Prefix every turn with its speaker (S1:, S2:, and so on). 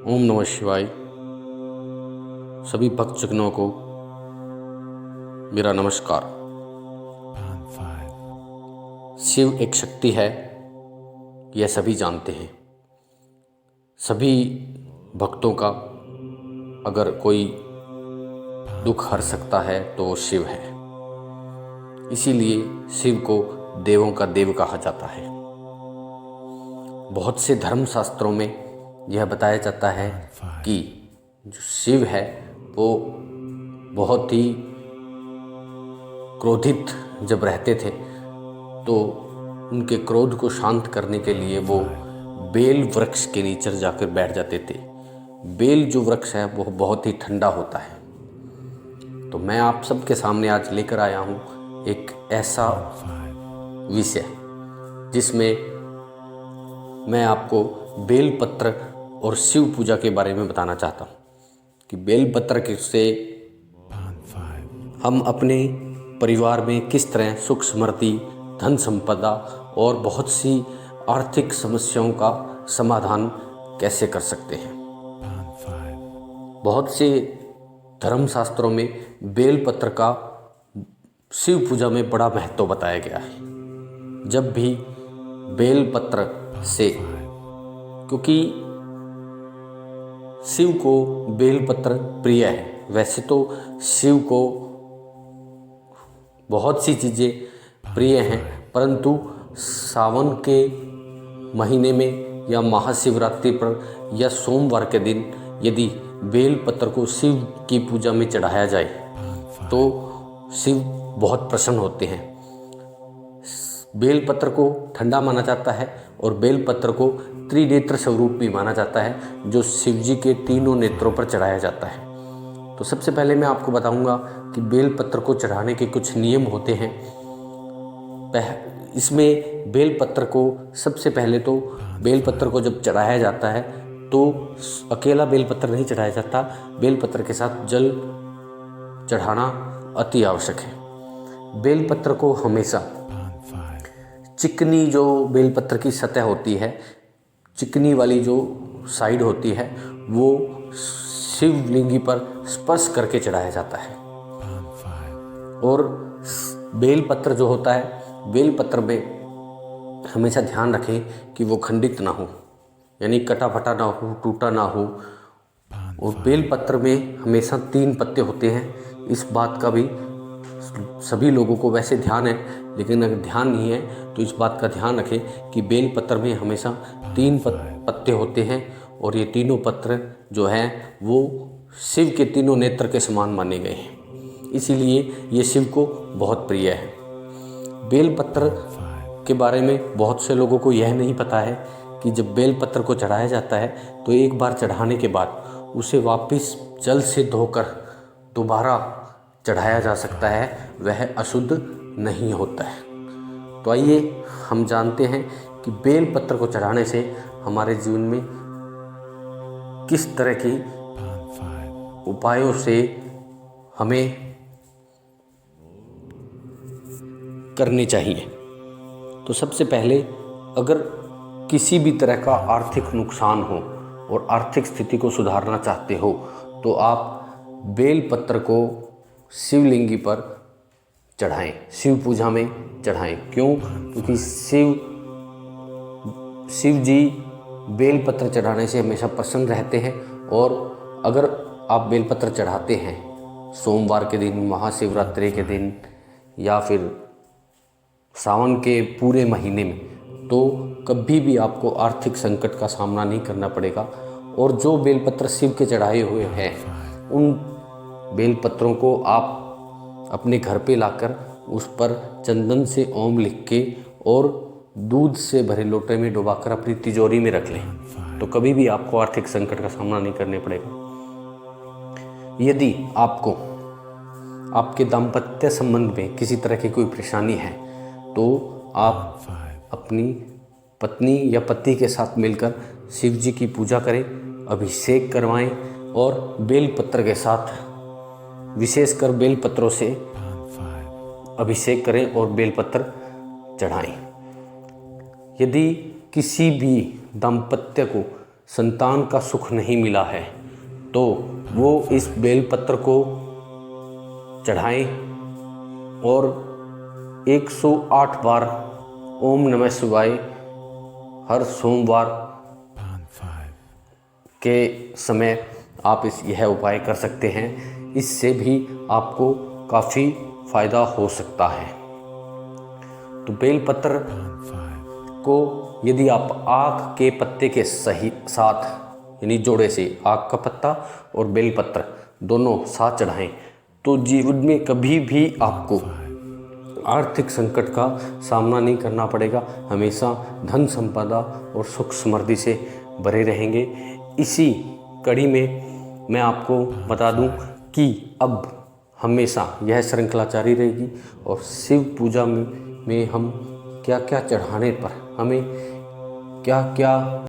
S1: ओम नमः शिवाय। सभी भक्तजनों को मेरा नमस्कार। शिव एक शक्ति है, यह सभी जानते हैं। सभी भक्तों का अगर कोई दुख हर सकता है तो वो शिव है। इसीलिए शिव को देवों का देव कहा जाता है। बहुत से धर्म शास्त्रों में यह बताया जाता है कि जो शिव है वो बहुत ही क्रोधित जब रहते थे तो उनके क्रोध को शांत करने के लिए वो बेल वृक्ष के नीचे जाकर बैठ जाते थे। बेल जो वृक्ष है वो बहुत ही ठंडा होता है। तो मैं आप सबके सामने आज लेकर आया हूँ एक ऐसा विषय जिसमें मैं आपको बेलपत्र और शिव पूजा के बारे में बताना चाहता हूँ कि बेलपत्र से हम अपने परिवार में किस तरह सुख समृद्धि, धन संपदा और बहुत सी आर्थिक समस्याओं का समाधान कैसे कर सकते हैं। बहुत से धर्म शास्त्रों में बेलपत्र का शिव पूजा में बड़ा महत्व बताया गया है। जब भी बेलपत्र से, क्योंकि शिव को बेलपत्र प्रिय है। वैसे तो शिव को बहुत सी चीज़ें प्रिय हैं, परंतु सावन के महीने में या महाशिवरात्रि पर या सोमवार के दिन यदि बेलपत्र को शिव की पूजा में चढ़ाया जाए तो शिव बहुत प्रसन्न होते हैं। बेलपत्र को ठंडा माना जाता है और बेलपत्र को त्रिनेत्र स्वरूप भी माना जाता है, जो शिव जी के तीनों नेत्रों पर चढ़ाया जाता है। तो सबसे पहले मैं आपको बताऊंगा कि बेलपत्र को चढ़ाने के कुछ नियम होते हैं। इसमें बेलपत्र को सबसे पहले तो बेलपत्र को जब चढ़ाया जाता है तो अकेला बेलपत्र नहीं चढ़ाया जाता, बेलपत्र के साथ जल चढ़ाना अति आवश्यक है। बेलपत्र को हमेशा चिकनी जो बेलपत्र की सतह होती है, चिकनी वाली जो साइड होती है, वो शिवलिंगी पर स्पर्श करके चढ़ाया जाता है। और बेलपत्र जो होता है, बेलपत्र में हमेशा ध्यान रखें कि वो खंडित ना हो, यानी कटा फटा ना हो, टूटा ना हो। और बेलपत्र में हमेशा 3 पत्ते होते हैं। इस बात का भी सभी लोगों को वैसे ध्यान है, लेकिन अगर ध्यान नहीं है तो इस बात का ध्यान रखें कि बेलपत्र में हमेशा 3 पत्ते होते हैं और ये तीनों पत्र जो हैं वो शिव के तीनों नेत्र के समान माने गए हैं। इसीलिए ये शिव को बहुत प्रिय है। बेलपत्र के बारे में बहुत से लोगों को यह नहीं पता है कि जब बेलपत्र को चढ़ाया जाता है तो एक बार चढ़ाने के बाद उसे वापस जल से धोकर दोबारा चढ़ाया जा सकता है, वह अशुद्ध नहीं होता है। तो आइए हम जानते हैं कि बेलपत्र को चढ़ाने से हमारे जीवन में किस तरह की उपायों से हमें करनी चाहिए। तो सबसे पहले, अगर किसी भी तरह का आर्थिक नुकसान हो और आर्थिक स्थिति को सुधारना चाहते हो तो आप बेलपत्र को शिवलिंगी पर चढ़ाएं, शिव पूजा में चढ़ाएं। क्यों? क्योंकि शिव जी बेलपत्र चढ़ाने से हमेशा प्रसन्न रहते हैं। और अगर आप बेलपत्र चढ़ाते हैं सोमवार के दिन, महाशिवरात्रि के दिन या फिर सावन के पूरे महीने में, तो कभी भी आपको आर्थिक संकट का सामना नहीं करना पड़ेगा। और जो बेलपत्र शिव के चढ़ाए हुए हैं उन बेलपत्रों को आप अपने घर पे लाकर उस पर चंदन से ओम लिख के और दूध से भरे लोटे में डुबाकर अपनी तिजोरी में रख लें, तो कभी भी आपको आर्थिक संकट का सामना नहीं करना पड़ेगा। यदि आपको आपके दाम्पत्य संबंध में किसी तरह की कोई परेशानी है तो आप अपनी पत्नी या पति के साथ मिलकर शिव जी की पूजा करें, अभिषेक करवाएं और बेलपत्र के साथ, विशेषकर बेलपत्रों से अभिषेक करें और बेलपत्र चढ़ाएं। यदि किसी भी दाम्पत्य को संतान का सुख नहीं मिला है तो वो इस बेलपत्र को चढ़ाएं और 108 बार ओम नमः शिवाय हर सोमवार के समय आप यह उपाय कर सकते हैं। इससे भी आपको काफ़ी फायदा हो सकता है। तो बेलपत्र को यदि आप आक के पत्ते के सही साथ यानी जोड़े से आक का पत्ता और बेलपत्र दोनों साथ चढ़ाएं तो जीवन में कभी भी आपको आर्थिक संकट का सामना नहीं करना पड़ेगा। हमेशा धन संपदा और सुख समृद्धि से भरे रहेंगे। इसी कड़ी में मैं आपको बता दूं कि अब हमेशा यह श्रृंखला जारी रहेगी और शिव पूजा में हम क्या क्या चढ़ाने पर हमें क्या क्या